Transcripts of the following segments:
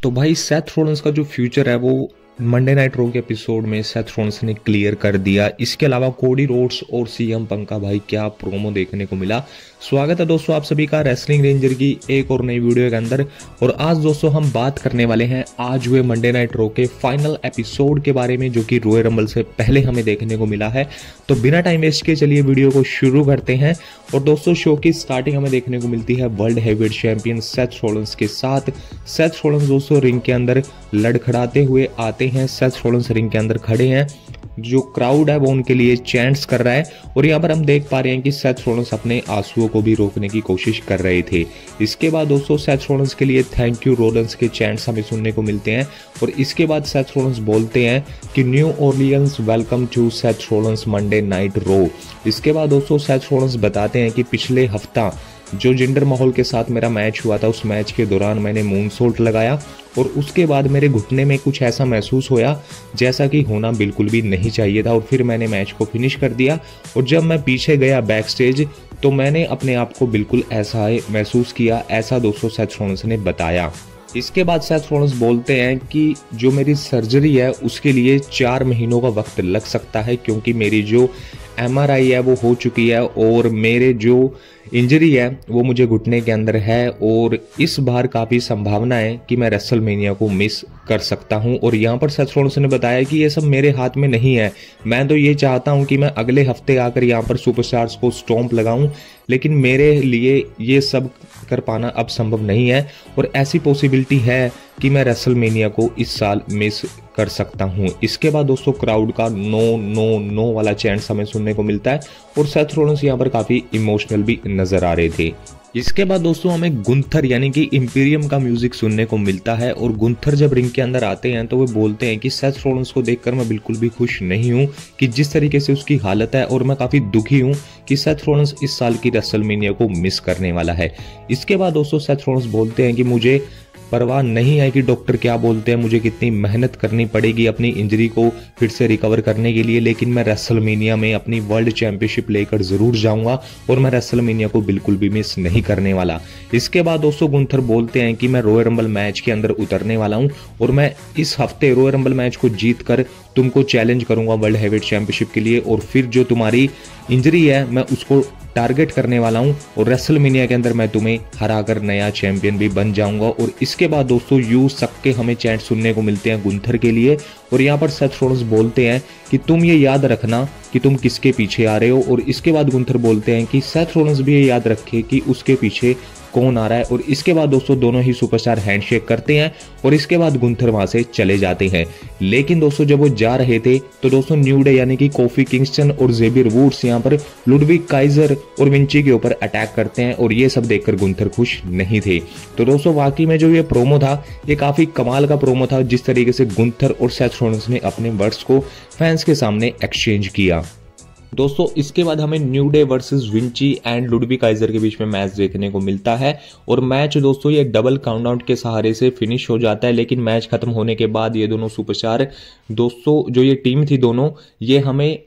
तो भाई Seth Rollins का जो फ्यूचर है वो मंडे नाइट रो के एपिसोड में सेथ रॉलिंस ने क्लियर कर दिया। इसके अलावा कोडी रोड्स और सीएम पंक का भाई क्या प्रोमो देखने को मिला। स्वागत है दोस्तों आप सभी का रेसलिंग रेंजर की एक और नई वीडियो के अंदर। और आज दोस्तों हम बात करने वाले हैं आज हुए मंडे नाइट रो के फाइनल एपिसोड के बारे में, जो कि रॉयल रंबल से पहले हमें देखने को मिला है। तो बिना टाइम वेस्ट के चलिए वीडियो को शुरू करते हैं। और दोस्तों शो की स्टार्टिंग हमें देखने को मिलती है world heavyweight champion Seth Rollins के साथ। सेथ रॉलिंस दोस्तों रिंग के अंदर लड़खड़ाते हुए आते हैं। सेथ रॉलिंस रिंग के अंदर खड़े हैं, जो क्राउड है वो उनके लिए चैंट्स कर रहा है। और यहाँ पर हम देख पा रहे हैं कि सेथ रॉलिंस अपने आंसुओं को भी रोकने की कोशिश कर रहे थे। इसके बाद दोस्तों सेथ रॉलिंस के लिए थैंक यू रॉलिंस के चैंट्स हमें सुनने को मिलते हैं। और इसके बाद सेथ रॉलिंस बोलते हैं कि New Orleans welcome to Seth Rollins Monday night Raw. इसके बाद दोस्तों सेथ रॉलिंस बताते हैं कि पिछले हफ्ता जो जिंडर माहौल के साथ मेरा मैच हुआ था, उस मैच के दौरान मैंने मूनसॉल्ट लगाया और उसके बाद मेरे घुटने में कुछ ऐसा महसूस होया जैसा कि होना बिल्कुल भी नहीं चाहिए था। और फिर मैंने मैच को फिनिश कर दिया। और जब मैं पीछे गया बैक स्टेज तो मैंने अपने आप को बिल्कुल ऐसा महसूस किया। ऐसा दोस्तों सेथ रॉलिंस ने बताया। इसके बाद सेथ रॉलिंस बोलते हैं कि जो मेरी सर्जरी है उसके लिए 4 महीनों का वक्त लग सकता है, क्योंकि मेरी जो MRI है वो हो चुकी है और मेरे जो इंजरी है वो मुझे घुटने के अंदर है। और इस बार काफ़ी संभावना है कि मैं रेसलमेनिया को मिस कर सकता हूं। और यहाँ पर सेथ रॉलिंस ने बताया कि ये सब मेरे हाथ में नहीं है। मैं तो ये चाहता हूं कि मैं अगले हफ्ते आकर यहाँ पर सुपरस्टार्स को स्टॉम्प लगाऊं, लेकिन मेरे लिए ये सब कर पाना अब संभव नहीं है। और ऐसी पॉसिबिलिटी है कि मैं रेसलमेनिया को इस साल मिस कर सकता हूं। इसके बाद दोस्तों क्राउड का नो नो नो वाला चैंट्स हमें सुनने को मिलता है। और सेथ रॉलिंस यहाँ पर काफ़ी इमोशनल भी नजर आ रहे थे। इसके बाद दोस्तों हमें गुंथर यानी कि इंपीरियम का म्यूजिक सुनने को मिलता है। और गुंथर जब रिंग के अंदर आते हैं तो वे बोलते हैं कि सेथ रॉलिंस को देखकर मैं बिल्कुल भी खुश नहीं हूं कि जिस तरीके से उसकी हालत है, और मैं काफी दुखी हूं कि सेथ रॉलिंस इस साल की रेसलमेनिया को मिस करने वाला है। इसके बाद दोस्तों सेथ रॉलिंस बोलते हैं कि मुझे परवाह नहीं है कि डॉक्टर क्या बोलते हैं, मुझे कितनी मेहनत करनी पड़ेगी अपनी इंजरी को फिर से रिकवर करने के लिए, लेकिन मैं रेसलमेनिया में अपनी वर्ल्ड चैंपियनशिप लेकर जरूर जाऊंगा और मैं रेसलमेनिया को बिल्कुल भी मिस नहीं करने वाला। इसके बाद दोस्तों गुंथर बोलते हैं कि मैं रॉयल रंबल मैच के अंदर उतरने वाला हूं और मैं इस हफ्ते रॉयल रंबल मैच को जीतकर तुमको चैलेंज करूंगा वर्ल्ड हेवीवेट चैंपियनशिप के लिए। और फिर जो तुम्हारी इंजरी है मैं उसको टारगेट करने वाला हूं और रेसलमेनिया के अंदर मैं तुम्हें हराकर नया चैंपियन भी बन जाऊंगा। और इसके बाद दोस्तों यू सबके हमें चैंट सुनने को मिलते हैं गुंथर के लिए। और यहाँ पर सेथ रॉलिंस बोलते हैं कि तुम ये याद रखना कि तुम किसके पीछे आ रहे हो। और इसके बाद गुंथर बोलते हैं कि सेथ रॉलिंस भी ये याद रखे कि उसके पीछे कौन आ रहा है। और इसके बाद दोस्तों दोनों ही सुपरस्टार हैंडशेक करते हैं और इसके बाद गुंथर वहां से चले जाते हैं। लेकिन दोस्तों जब वो जा रहे थे तो दोस्तों न्यू डे यानी कि कोफी किंगस्टन और जेवियर वुड्स यहाँ पर लुडविग काइजर और विंची के ऊपर अटैक करते हैं। और ये सब देखकर गुंथर खुश नहीं थे। तो दोस्तों वाकई में जो ये प्रोमो था ये काफी कमाल का प्रोमो था, जिस तरीके से गुंथर और सेथ रॉलिंस ने अपने वर्ड्स को फैंस के सामने एक्सचेंज किया। दोस्तों इसके बाद हमें new day versus Vinci and Ludwig Kaizer के बीच में मैच देखने को मिलता है। और मैच दोस्तों ये डबल काउंटआउट के सहारे से फिनिश हो जाता है। लेकिन मैच खत्म होने के बाद ये दोनों सुपरस्टार दोस्तों जो ये टीम थी दोनों, ये हमें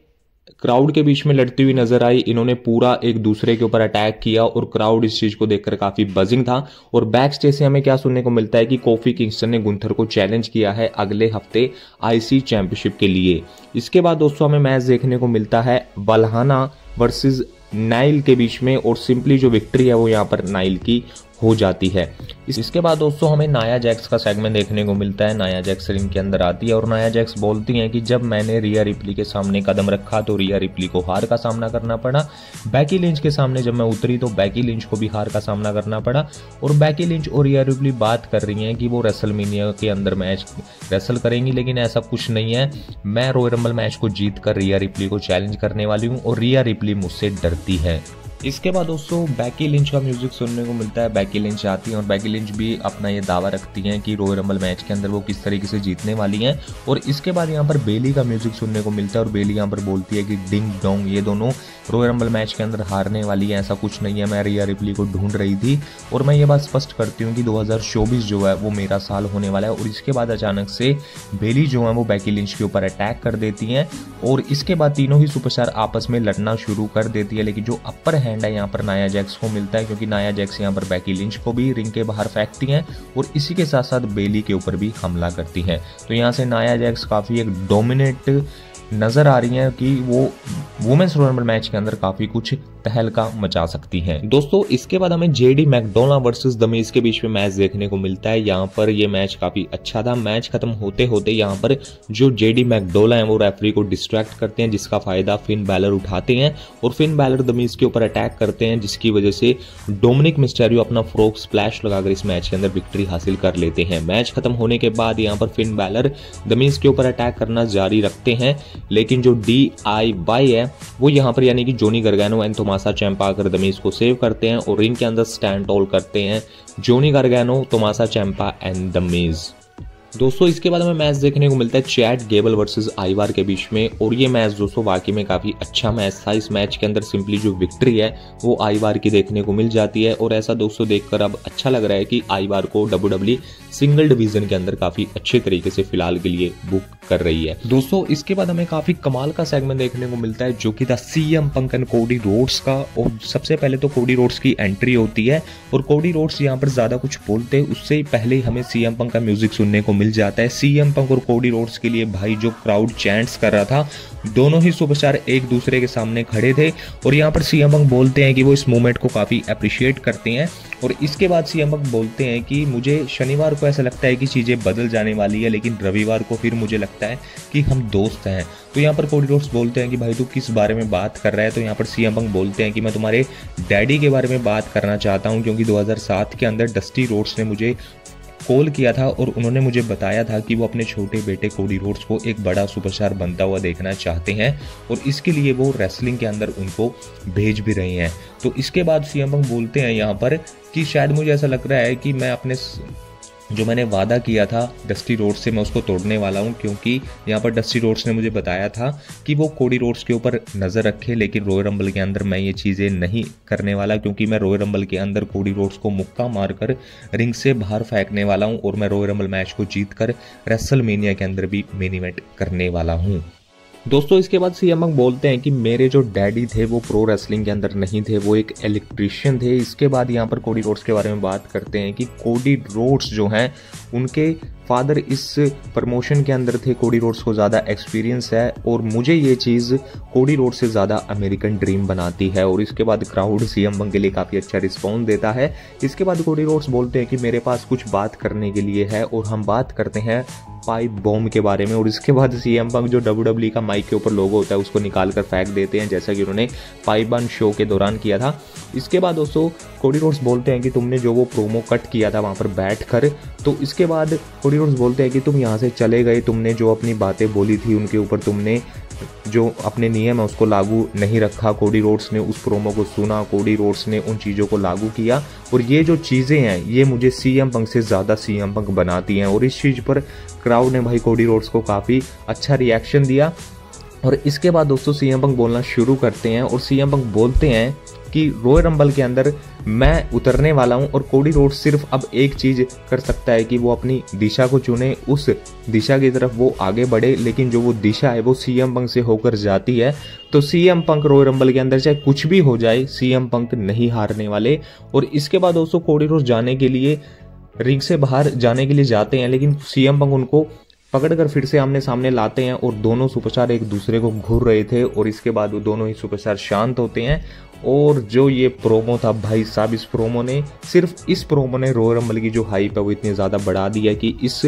क्राउड के बीच में लड़ती हुई नजर आई। इन्होंने पूरा एक दूसरे के ऊपर अटैक किया और क्राउड इस चीज को देखकर काफी बजिंग था। और बैक स्टेज से हमें क्या सुनने को मिलता है कि कोफी किंगस्टन ने गुंथर को चैलेंज किया है अगले हफ्ते IC चैंपियनशिप के लिए। इसके बाद दोस्तों हमें मैच देखने को मिलता है वल्हाना वर्सेस नाइल के बीच में। और सिंपली जो विक्ट्री है वो यहाँ पर नाइल की हो जाती है। इसके बाद दोस्तों हमें नाया जैक्स का सेगमेंट देखने को मिलता है। नाया जैक्स रिंग के अंदर आती है और नाया जैक्स बोलती हैं कि जब मैंने रिया रिप्ली के सामने कदम रखा तो रिया रिप्ली को हार का सामना करना पड़ा। बैकी लिंच के सामने जब मैं उतरी तो बैकी लिंच को भी हार का सामना करना पड़ा। और बैकी लिंच और रिया रिप्ली बात कर रही हैं कि वो रेसलमेनिया के अंदर मैच रेसल करेंगी, लेकिन ऐसा कुछ नहीं है। मैं रॉयल रंबल मैच को जीत कर रिया रिप्ली को चैलेंज करने वाली हूँ और रिया रिप्ली मुझसे डरती है। इसके बाद दोस्तों बैकी लिंच का म्यूजिक सुनने को मिलता है। बैकी लिंच आती है और बैकी लिंच भी अपना ये दावा रखती हैं कि रॉयल रंबल मैच के अंदर वो किस तरीके से जीतने वाली हैं। और इसके बाद यहाँ पर बेली का म्यूजिक सुनने को मिलता है और बेली यहाँ पर बोलती है कि डिंग डोंग ये दोनों रॉयल रंबल मैच के अंदर हारने वाली है, ऐसा कुछ नहीं है। मैं रिया रिप्ली को ढूंढ रही थी और मैं ये बात स्पष्ट करती हूँ कि 2024 जो है वो मेरा साल होने वाला है। और इसके बाद अचानक से बेली जो है वो बैकी लिंच के ऊपर अटैक कर देती हैं और इसके बाद तीनों ही सुपरस्टार आपस में लड़ना शुरू कर देती है। लेकिन जो अपर हैंड है यहाँ पर नाया जैक्स को मिलता है, क्योंकि नाया जैक्स यहाँ पर बेकी लिंच को भी रिंग के बाहर फेंकती हैं और इसी के साथ साथ बेली के ऊपर भी हमला करती हैं। तो यहाँ से नाया जैक्स काफ़ी एक डोमिनेट नज़र आ रही हैं कि वो वुमेन्स रॉयल रंबल मैच के अंदर काफ़ी कुछ तहलका मचा सकती हैं। दोस्तों इसके बाद हमें JD McDonald versus the Miz के बीच में मैच देखने को मिलता है। यहाँ पर ये मैच काफ़ी अच्छा था। मैच खत्म होते होते यहाँ पर जो जेडी मैकडोनाल्ड हैं वो रेफरी को डिस्ट्रैक्ट करते हैं, जिसका फायदा फिन बैलर उठाते हैं और फिन बैलर द मिज के ऊपर अटैक करते हैं, जिसकी वजह से डोमिनिक मिस्टेरियो अपना फ्रॉग स्प्लैश लगाकर इस मैच के अंदर विक्ट्री हासिल कर लेते हैं। मैच खत्म होने के बाद यहाँ पर फिन बैलर द मिज के ऊपर अटैक करना जारी रखते हैं, लेकिन जो DIY है वो यहाँ पर यानी कि जोनी गार्गानो एंड तोमासा चैम्पा आकर द मिज को सेव करते हैं और रिंग के अंदर स्टैंड टॉल करते हैं Johnny Gargano, Tommaso Ciampa and the Miz. दोस्तों इसके बाद हमें मैच देखने को मिलता है चैट गेबल वर्सेस आइवार के बीच में, और ये मैच दोस्तों वाकई में काफ़ी अच्छा मैच था। इस मैच के अंदर सिंपली जो विक्ट्री है वो आइवार की देखने को मिल जाती है और ऐसा दोस्तों देखकर अब अच्छा लग रहा है कि आइवार को WWE सिंगल डिवीजन के अंदर काफ़ी अच्छे तरीके से फिलहाल के लिए बुक कर रही है। दोस्तों इसके बाद हमें काफ़ी कमाल का सेगमेंट देखने को मिलता है जो कि था CM punk and Cody Rhodes का। और सबसे पहले तो कोडी रोड्स की एंट्री होती है और कोडी रोड्स यहाँ पर ज़्यादा कुछ बोलते हैं उससे ही पहले ही हमें CM पंक का म्यूजिक सुनने को मिल जाता है। CM पंक और कोडी रोड्स के लिए भाई जो क्राउड चैंट्स कर रहा था, दोनों ही सुपरस्टार एक दूसरे के सामने खड़े थे और यहाँ पर CM पंक बोलते हैं कि वो इस मोमेंट को काफ़ी अप्रिशिएट करते हैं। और इसके बाद CM पंक बोलते हैं कि मुझे शनिवार को ऐसा लगता है कि चीज़ें बदल जाने वाली है, लेकिन रविवार को फिर मुझे लगता है कि हम दोस्त हैं। तो यहाँ पर कोडी रोड्स बोलते हैं कि भाई तू किस बारे में बात कर रहा है। तो यहाँ पर CM पंक बोलते हैं कि मैं तुम्हारे डैडी के बारे में बात करना चाहता हूँ, क्योंकि 2007 के अंदर डस्टी रोड्स ने मुझे कॉल किया था और उन्होंने मुझे बताया था कि वो अपने छोटे बेटे कोडी रोड्स को एक बड़ा सुपरस्टार बनता हुआ देखना चाहते हैं और इसके लिए वो रेसलिंग के अंदर उनको भेज भी रहे हैं। तो इसके बाद CM पंक बोलते हैं यहाँ पर कि शायद मुझे ऐसा लग रहा है कि मैं अपने जो मैंने वादा किया था डस्टी रोड्स से मैं उसको तोड़ने वाला हूं, क्योंकि यहाँ पर डस्टी रोड्स ने मुझे बताया था कि वो कोडी रोड्स के ऊपर नज़र रखे, लेकिन रॉयल रंबल के अंदर मैं ये चीज़ें नहीं करने वाला, क्योंकि मैं रॉयल रंबल के अंदर कोडी रोड्स को मुक्का मारकर रिंग से बाहर फेंकने वाला हूँ और मैं रॉयल रंबल मैच को जीतकर रेसलमेनिया के अंदर भी मेन इवेंट करने वाला हूँ। दोस्तों इसके बाद CM पंक बोलते हैं कि मेरे जो डैडी थे वो प्रो रेसलिंग के अंदर नहीं थे, वो एक इलेक्ट्रिशियन थे। इसके बाद यहाँ पर कोडी रोड्स के बारे में बात करते हैं कि कोडी रोड्स जो हैं उनके फादर इस प्रमोशन के अंदर थे, कोडी रोड्स को ज़्यादा एक्सपीरियंस है और मुझे ये चीज़ कोडी रोड्स से ज़्यादा अमेरिकन ड्रीम बनाती है। और इसके बाद क्राउड CM पंक के लिए काफ़ी अच्छा रिस्पॉन्स देता है। इसके बाद कोडी रोड्स बोलते हैं कि मेरे पास कुछ बात करने के लिए है और हम बात करते हैं पाइप बॉम्ब के बारे में। और इसके बाद CM पंक जो WWE का माइक के ऊपर लोगो होता है उसको निकाल कर फेंक देते हैं, जैसा कि उन्होंने पाइप बॉम्ब शो के दौरान किया था। इसके बाद दोस्तों कोडी रोड्स बोलते हैं कि तुमने जो वो प्रोमो कट किया था वहाँ पर बैठ कर, तो इसके बाद कोडी रोड्स बोलते हैं कि तुम यहाँ से चले गए, तुमने जो अपनी बातें बोली थी उनके ऊपर तुमने जो अपने नियम है उसको लागू नहीं रखा। कोडी रोड्स ने उस प्रोमो को सुना, कोडी रोड्स ने उन चीज़ों को लागू किया और ये जो चीज़ें हैं ये मुझे CM पंक से ज़्यादा CM पंक बनाती हैं। और इस चीज़ पर क्राउड ने भाई कोडी रोड्स को काफ़ी अच्छा रिएक्शन दिया। और इसके बाद दोस्तों CM पंक बोलना शुरू करते हैं और CM पंक बोलते हैं कि रॉयल रंबल के अंदर मैं उतरने वाला हूं और कोडी रोड्स सिर्फ अब एक चीज़ कर सकता है कि वो अपनी दिशा को चुने, उस दिशा की तरफ वो आगे बढ़े, लेकिन जो वो दिशा है वो CM पंक से होकर जाती है। तो CM पंक रॉयल रंबल के अंदर चाहे कुछ भी हो जाए CM पंक नहीं हारने वाले। और इसके बाद दोस्तों कोडी रोड्स जाने के लिए रिंग से बाहर जाने के लिए जाते हैं, लेकिन CM पंक उनको पकड़कर फिर से आमने सामने लाते हैं और दोनों सुपरस्टार एक दूसरे को घूर रहे थे। और इसके बाद वो दोनों ही सुपरस्टार शांत होते हैं। और जो ये प्रोमो था भाई साहब, इस प्रोमो ने रॉयल रंबल की जो हाइप है वो इतनी ज़्यादा बढ़ा दी है कि इस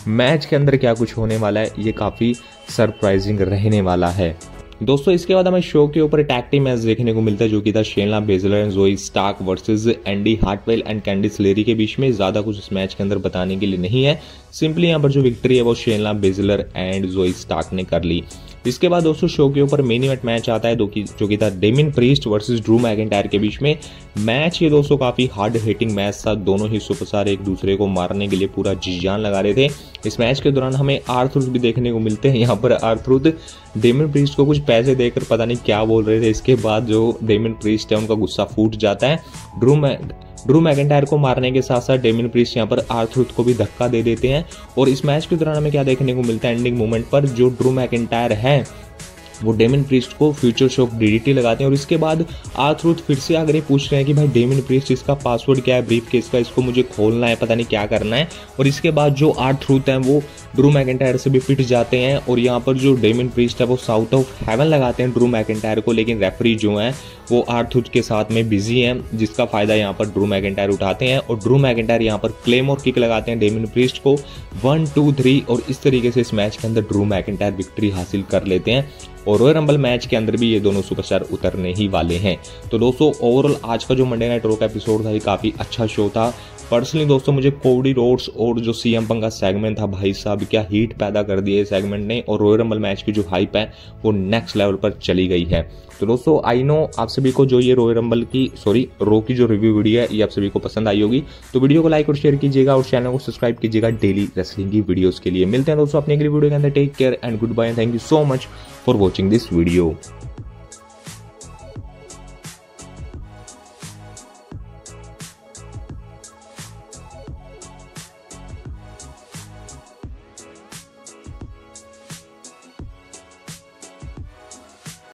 मैच के अंदर क्या कुछ होने वाला है ये काफ़ी सरप्राइजिंग रहने वाला है। दोस्तों इसके बाद हमें शो के ऊपर टैग टीम मैच देखने को मिलता है जो कि था Shayna Baszler and Zoey Stark versus Indi Hartwell and Candice LeRae के बीच में। ज़्यादा कुछ इस मैच के अंदर बताने के लिए नहीं है, सिंपली यहाँ पर जो विक्ट्री है वो शेयना बेज़लर एंड ज़ोई स्टार्क ने कर ली। इसके बाद दोस्तों शो के ऊपर मेन इवेंट मैच आता है जो कि था Damien priest versus Drew McIntyre के बीच में। मैच ये दोस्तों काफ़ी हार्ड हिटिंग मैच था, दोनों ही सुपरस्टार एक दूसरे को मारने के लिए पूरा जी जान लगा रहे थे। इस मैच के दौरान हमें R-Truth भी देखने को मिलते हैं। यहाँ पर R-Truth डेमियन प्रीस्ट को कुछ पैसे देकर पता नहीं क्या बोल रहे थे। इसके बाद जो डेमियन प्रीस्ट है उनका गुस्सा फूट जाता है। ड्रू मैकिंटायर को मारने के साथ साथ डेमियन प्रीस्ट यहाँ पर R-Truth को भी धक्का दे देते हैं। और इस मैच के दौरान हमें क्या देखने को मिलता है, एंडिंग मोमेंट पर जो ड्रू मैकिंटायर है वो डेमियन प्रीस्ट को फ्यूचर शॉक डीडीटी लगाते हैं और इसके बाद आर-ट्रूथ फिर से आकर पूछ रहे हैं कि भाई डेमियन प्रीस्ट इसका पासवर्ड क्या है ब्रीफ केस का, इसको मुझे खोलना है, पता नहीं क्या करना है। और इसके बाद जो आर-ट्रूथ है वो ड्रू मैकिंटायर से भी पिट जाते हैं और यहाँ पर जो डेमियन प्रीस्ट है वो साउथ ऑफ हेवन लगाते हैं ड्रू मैकिंटायर को, लेकिन रेफरी जो है वो आर-ट्रूथ के साथ में बिजी हैं, जिसका फायदा यहाँ पर ड्रू मैकिंटायर उठाते हैं और ड्रू मैकिंटायर यहाँ पर क्लेमोर किक लगाते हैं डेमियन प्रीस्ट को 1 2 3 और इस तरीके से इस मैच के अंदर ड्रू मैकिंटायर विक्ट्री हासिल कर लेते हैं और रॉयल रंबल मैच के अंदर भी ये दोनों सुपरस्टार उतरने ही वाले हैं। तो दोस्तों ओवरऑल आज का जो मंडे नाइट रॉ का एपिसोड था ये काफ़ी अच्छा शो था। पर्सनली दोस्तों मुझे कोडी रोड्स और जो सीएम पंक का सेगमेंट था, भाई साहब क्या हीट पैदा कर दिया इस सेगमेंट ने और रॉयल रंबल मैच की जो हाइप है वो नेक्स्ट लेवल पर चली गई है। तो दोस्तों आई नो आप सभी को जो ये रॉयल रंबल की रॉ की जो रिव्यू वीडियो है ये आप सभी को पसंद आई होगी, तो वीडियो को लाइक और शेयर कीजिएगा और चैनल को सब्सक्राइब कीजिएगा डेली रेसलिंग की वीडियोस के लिए। मिलते हैं दोस्तों अपने अगली वीडियो के अंदर। Take care and good bye, thank you so much for watching this video.